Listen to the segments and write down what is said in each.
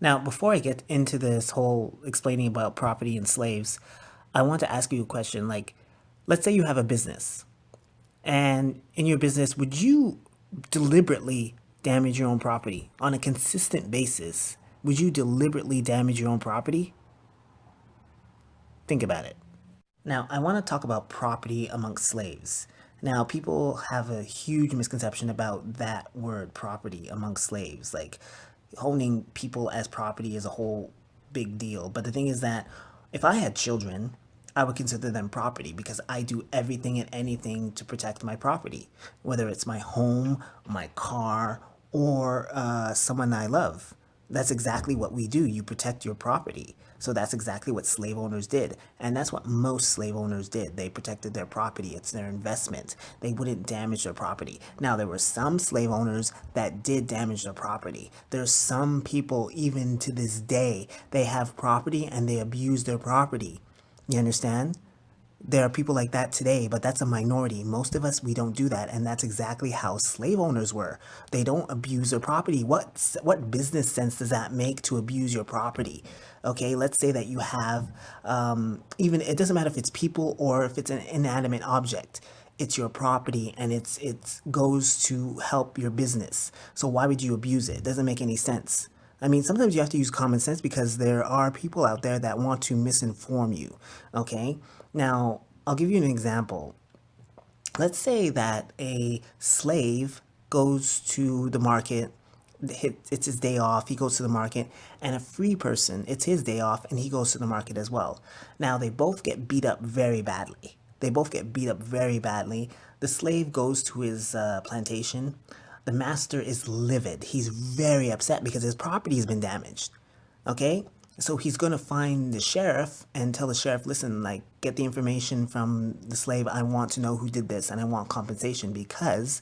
Now, before I get into this whole explaining about property and slaves, I want to ask you a question. Like, let's say you have a business, and in your business, would you deliberately damage your own property on a consistent basis? Would you deliberately damage your own property? Think about it. Now, I want to talk about property amongst slaves. Now, people have a huge misconception about that word property amongst slaves. Like, owning people as property is a whole big deal. But the thing is that if I had children, I would consider them property because I do everything and anything to protect my property, whether it's my home, my car, or someone I love. That's exactly what we do. You protect your property. So that's exactly what slave owners did. And that's what most slave owners did. They protected their property. It's their investment. They wouldn't damage their property. Now, there were some slave owners that did damage their property. There's some people, even to this day, they have property and they abuse their property. You understand? There are people like that today, but that's a minority. Most of us, we don't do that, and that's exactly how slave owners were. They don't abuse their property. What business sense does that make to abuse your property? Okay, let's say that you have, even it doesn't matter if it's people or if it's an inanimate object. It's your property, and it goes to help your business. So why would you abuse it? It doesn't make any sense. I mean, sometimes you have to use common sense because there are people out there that want to misinform you. Okay? Now, I'll give you an example. Let's say that a slave goes to the market, it's his day off, he goes to the market, and a free person, it's his day off, and he goes to the market as well. Now, they both get beat up very badly. They both get beat up very badly. The slave goes to his plantation. The master is livid. He's very upset because his property has been damaged. Okay? So he's going to find the sheriff and tell the sheriff, listen, like, get the information from the slave. I want to know who did this and I want compensation because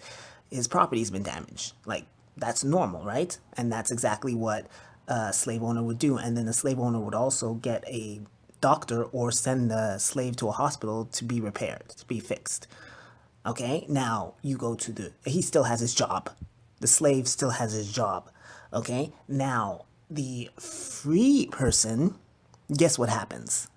his property's been damaged. Like, that's normal, right? And that's exactly what a slave owner would do. And then the slave owner would also get a doctor or send the slave to a hospital to be repaired, to be fixed. Okay, now you go to he still has his job. The slave still has his job. Okay, now the free person, guess what happens?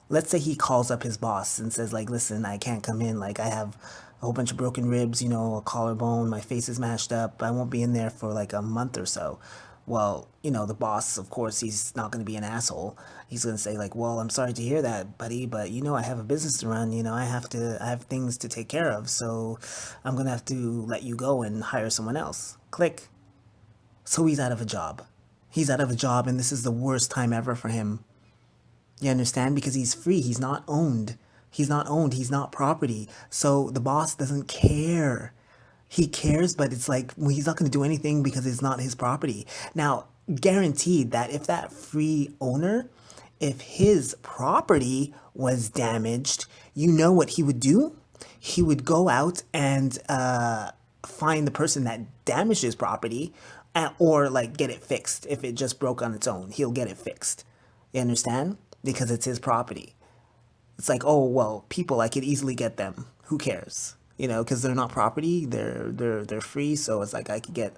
Let's say he calls up his boss and says, like, listen, I can't come in. Like, I have a whole bunch of broken ribs, a collarbone, my face is mashed up. I won't be in there for like a month or so. Well, the boss, of course, he's not going to be an asshole. He's going to say, like, well, I'm sorry to hear that, buddy, but I have a business to run. I have things to take care of. So I'm going to have to let you go and hire someone else. Click. So he's out of a job. He's out of a job, and this is the worst time ever for him. You understand? Because he's free. He's not owned. He's not owned. He's not property. So the boss doesn't care. He cares, but it's like, well, he's not going to do anything because it's not his property. Now, guaranteed that if that free owner, if his property was damaged, you know what he would do? He would go out and find the person that damaged his property, or like get it fixed. If it just broke on its own, he'll get it fixed. You understand? Because it's his property. It's like, oh well, people, I could easily get them. Who cares? Because they're not property. They're free. So it's like I could get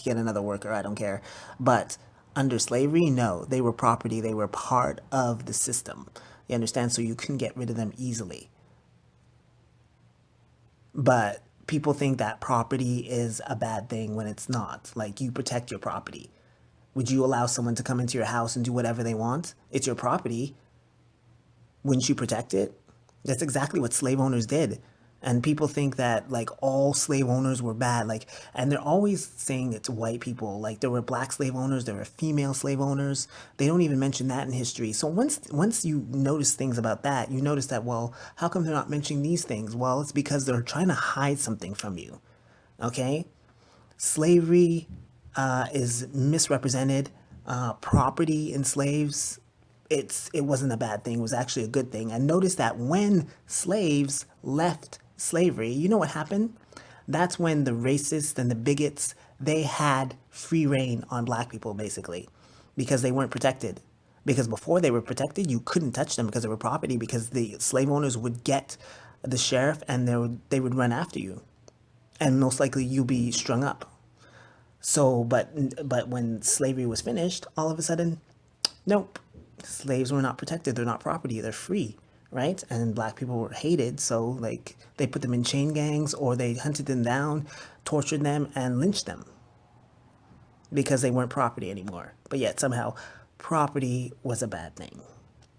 another worker. I don't care. But under slavery, no, they were property. They were part of the system. You understand? So you couldn't get rid of them easily. But people think that property is a bad thing when it's not. Like, you protect your property. Would you allow someone to come into your house and do whatever they want? It's your property. Wouldn't you protect it? That's exactly what slave owners did. And people think that like all slave owners were bad, like, and they're always saying it's white people. Like, there were black slave owners, there were female slave owners. They don't even mention that in history. So once you notice things about that, you notice that, well, how come they're not mentioning these things? Well, it's because they're trying to hide something from you. Okay, slavery is misrepresented. Property in slaves, it wasn't a bad thing. It was actually a good thing. And notice that when slaves left slavery, you know what happened? That's when the racists and the bigots, they had free reign on black people, basically, because they weren't protected. Because before they were protected, you couldn't touch them because they were property, because the slave owners would get the sheriff and they would run after you, and most likely you'll be strung up. So, but when slavery was finished, all of a sudden, nope, slaves were not protected. They're not property. They're free, right? And black people were hated. So, like, they put them in chain gangs or they hunted them down, tortured them, and lynched them because they weren't property anymore. But yet somehow, property was a bad thing.